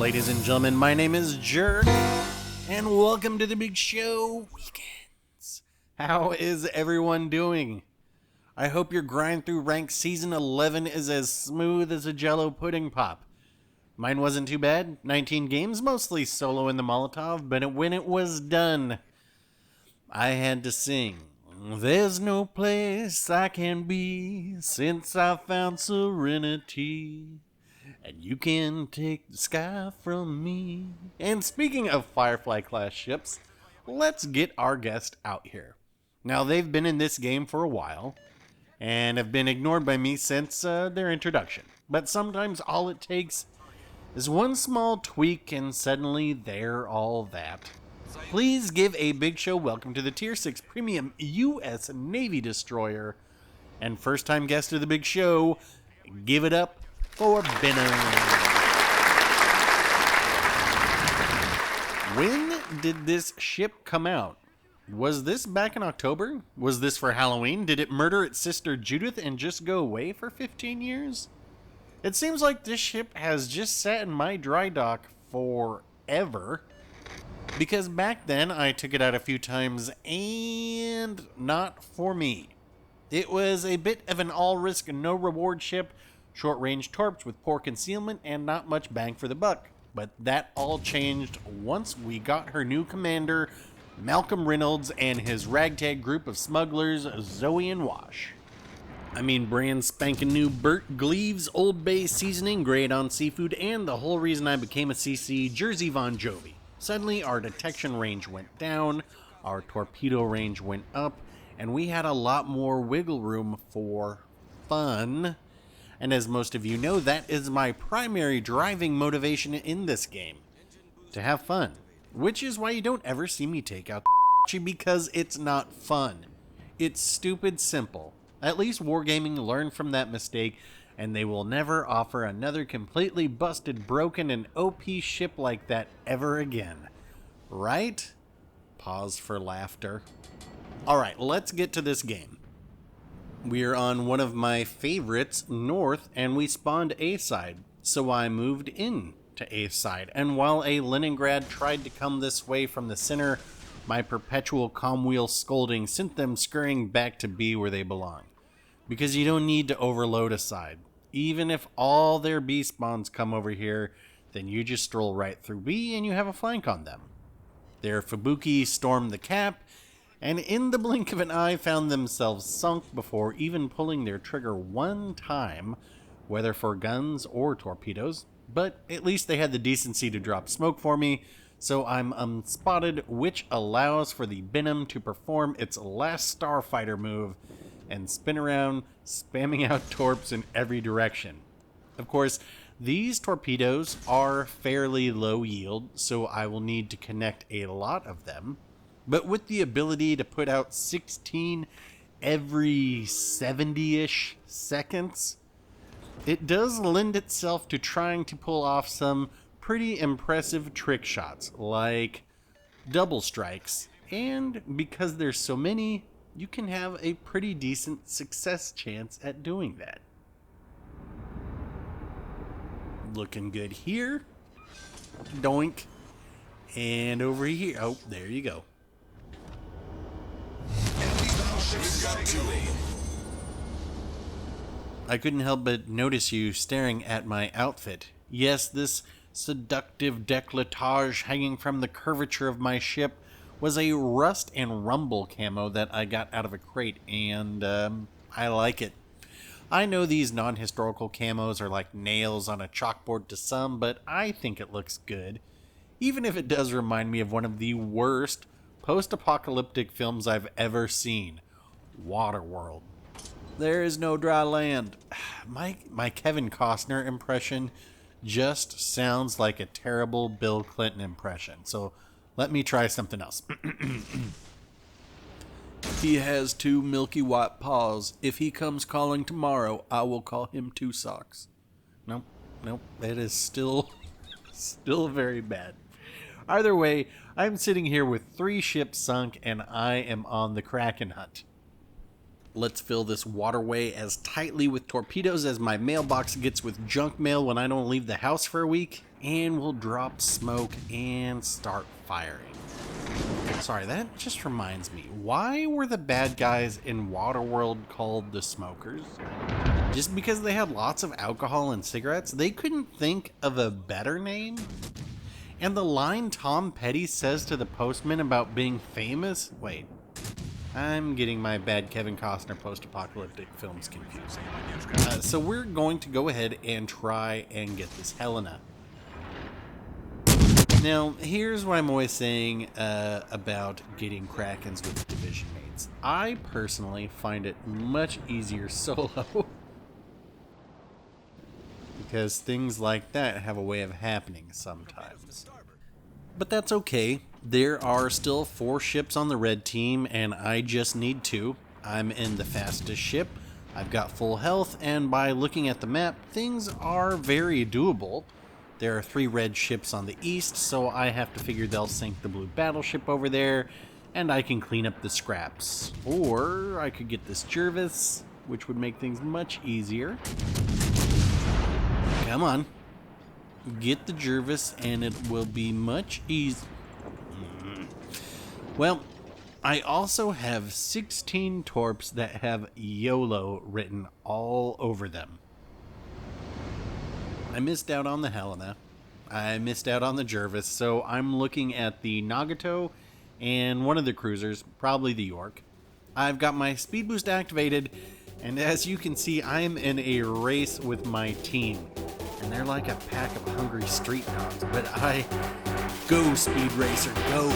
Ladies and gentlemen, my name is Jerk, and welcome to the Big Show Weekends. How is everyone doing? I hope your grind through ranked season 11 is as smooth as a Jell-O pudding pop. Mine wasn't too bad. 19 games, mostly solo in the Molotov, but when it was done, I had to sing. There's no place I can be since I found serenity. And you can take the sky from me. And speaking of Firefly-class ships, let's get our guest out here. Now, they've been in this game for a while, and have been ignored by me since their introduction. But sometimes all it takes is one small tweak, and suddenly they're all that. Please give a Big Show welcome to the Tier 6 Premium U.S. Navy Destroyer, and first-time guest of the Big Show, give it up for Benham. When did this ship come out? Was this back in October? Was this for Halloween? Did it murder its sister Judith and just go away for 15 years? It seems like this ship has just sat in my dry dock forever. Because back then I took it out a few times and not for me. It was a bit of an all-risk, no-reward ship. Short-range torps with poor concealment and not much bang for the buck. But that all changed once we got her new commander, Malcolm Reynolds, and his ragtag group of smugglers, Zoe and Wash. I mean, brand spanking new Burt Gleaves Old Bay seasoning, great on seafood, and the whole reason I became a CC, Jersey Von Jovi. Suddenly, our detection range went down, our torpedo range went up, and we had a lot more wiggle room for fun. And as most of you know, that is my primary driving motivation in this game. To have fun. Which is why you don't ever see me take out the because it's not fun. It's stupid simple. At least Wargaming learned from that mistake, and they will never offer another completely busted, broken, and OP ship like that ever again. Right? Pause for laughter. Alright, let's get to this game. We're on one of my favorites, North, and we spawned A-side, so I moved in to A-side. And while a Leningrad tried to come this way from the center, my perpetual comwheel scolding sent them scurrying back to B where they belong. Because you don't need to overload a side. Even if all their B spawns come over here, then you just stroll right through B and you have a flank on them. Their Fubuki stormed the cap, and in the blink of an eye found themselves sunk before even pulling their trigger one time, whether for guns or torpedoes. But at least they had the decency to drop smoke for me, so I'm unspotted, which allows for the Benham to perform its last starfighter move and spin around, spamming out torps in every direction. Of course, these torpedoes are fairly low yield, so I will need to connect a lot of them. But with the ability to put out 16 every 70-ish seconds, it does lend itself to trying to pull off some pretty impressive trick shots, like double strikes. And because there's so many, you can have a pretty decent success chance at doing that. Looking good here. Doink. And over here. Oh, there you go. I couldn't help but notice you staring at my outfit. Yes, this seductive décolletage hanging from the curvature of my ship was a rust and rumble camo that I got out of a crate, and I like it. I know these non-historical camos are like nails on a chalkboard to some, but I think it looks good. Even if it does remind me of one of the worst post-apocalyptic films I've ever seen, Waterworld. There is no dry land. My Kevin Costner impression just sounds like a terrible Bill Clinton impression, so let me try something else. He has two milky white paws. If he comes calling tomorrow, I will call him Two Socks. Nope, that is still very bad. Either way, I'm sitting here with 3 ships sunk, and I am on the Kraken hunt. Let's fill this waterway as tightly with torpedoes as my mailbox gets with junk mail when I don't leave the house for a week. And we'll drop smoke and start firing. Sorry, that just reminds me. Why were the bad guys in Waterworld called the Smokers? Just because they had lots of alcohol and cigarettes? They couldn't think of a better name? And the line Tom Petty says to the postman about being famous? Wait. I'm getting my bad Kevin Costner post-apocalyptic films confused. So we're going to go ahead and try and get this Helena. Now, here's what I'm always saying about getting Krakens with division mates. I personally find it much easier solo. Because things like that have a way of happening sometimes. But that's okay. There are still 4 ships on the red team, and I just need 2. I'm in the fastest ship, I've got full health, and by looking at the map, things are very doable. There are 3 red ships on the east, so I have to figure they'll sink the blue battleship over there, and I can clean up the scraps. Or I could get this Jervis, which would make things much easier. Come on. Get the Jervis and it will be much easier. Well, I also have 16 torps that have YOLO written all over them. I missed out on the Helena. I missed out on the Jervis, so I'm looking at the Nagato and one of the cruisers, probably the York. I've got my speed boost activated, and as you can see, I'm in a race with my team. And they're like a pack of hungry street dogs, but I go, Speed Racer, go.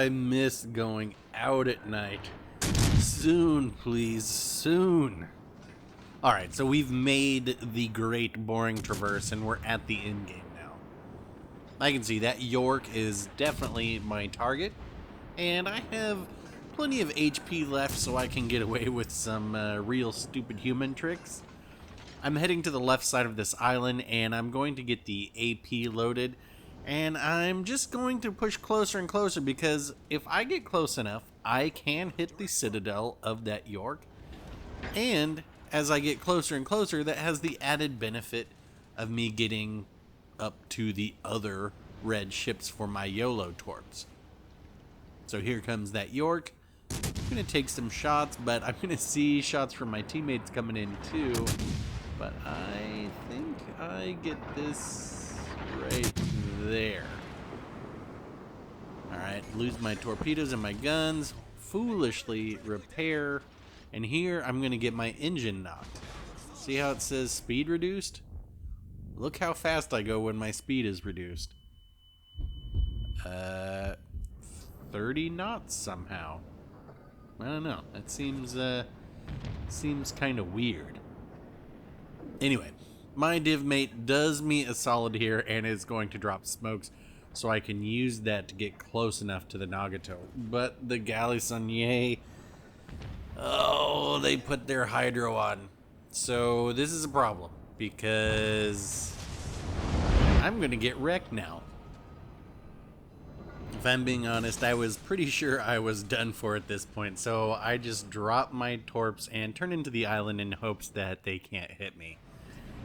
I miss going out at night. Soon, please, soon. Alright, so we've made the great boring traverse and we're at the end game now. I can see that York is definitely my target, and I have plenty of HP left so I can get away with some real stupid human tricks. I'm heading to the left side of this island and I'm going to get the AP loaded. And I'm just going to push closer and closer because if I get close enough, I can hit the citadel of that York. And as I get closer and closer, that has the added benefit of me getting up to the other red ships for my YOLO torps. So here comes that York. I'm going to take some shots, but I'm going to see shots from my teammates coming in too. But I think I get this right there. Alright, lose my torpedoes and my guns. Foolishly repair. And here I'm going to get my engine knocked. See how it says speed reduced? Look how fast I go when my speed is reduced. 30 knots somehow. I don't know. That seems kind of weird. Anyway, my div mate does me a solid here and is going to drop smokes so I can use that to get close enough to the Nagato. But the Galley Sonier, oh, they put their hydro on. So this is a problem because I'm going to get wrecked now. If I'm being honest, I was pretty sure I was done for at this point, so I just dropped my torps and turn into the island in hopes that they can't hit me.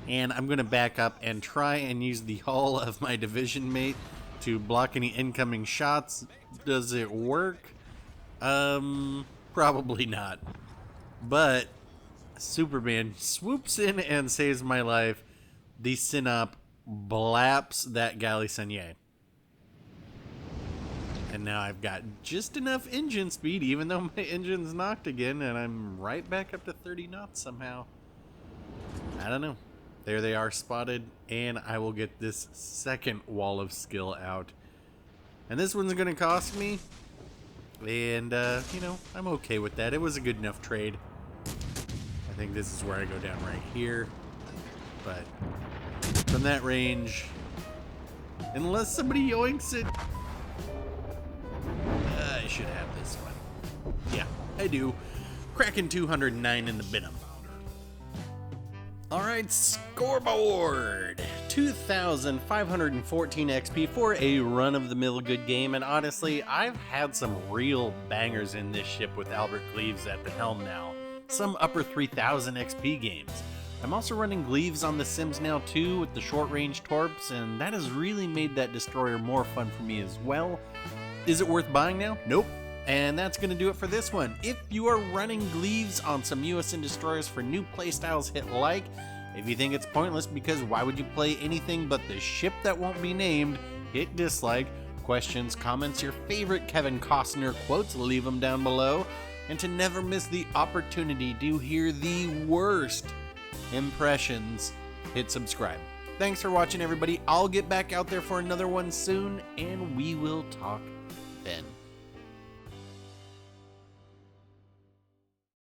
And I'm going to back up and try and use the hull of my division mate to block any incoming shots. Does it work? Probably not. But Superman swoops in and saves my life. The Synop blaps that galley Senier. And now I've got just enough engine speed, even though my engine's knocked again, and I'm right back up to 30 knots somehow. I don't know. There they are spotted, and I will get this second wall of skill out. And this one's going to cost me, and, you know, I'm okay with that. It was a good enough trade. I think this is where I go down right here. But from that range, unless somebody yoinks it, I should have this one. Yeah, I do. Kraken 209 in the Benham. Alright, scoreboard! 2,514 XP for a run-of-the-mill good game, and honestly, I've had some real bangers in this ship with Albert Gleaves at the helm now. Some upper 3,000 XP games. I'm also running Gleaves on the Sims now too with the short-range torps, and that has really made that destroyer more fun for me as well. Is it worth buying now? Nope. And that's going to do it for this one. If you are running Gleaves on some USN destroyers for new playstyles, hit like. If you think it's pointless because why would you play anything but the ship that won't be named, hit dislike. Questions, comments, your favorite Kevin Costner quotes, leave them down below. And to never miss the opportunity to hear the worst impressions, hit subscribe. Thanks for watching, everybody. I'll get back out there for another one soon, and we will talk then.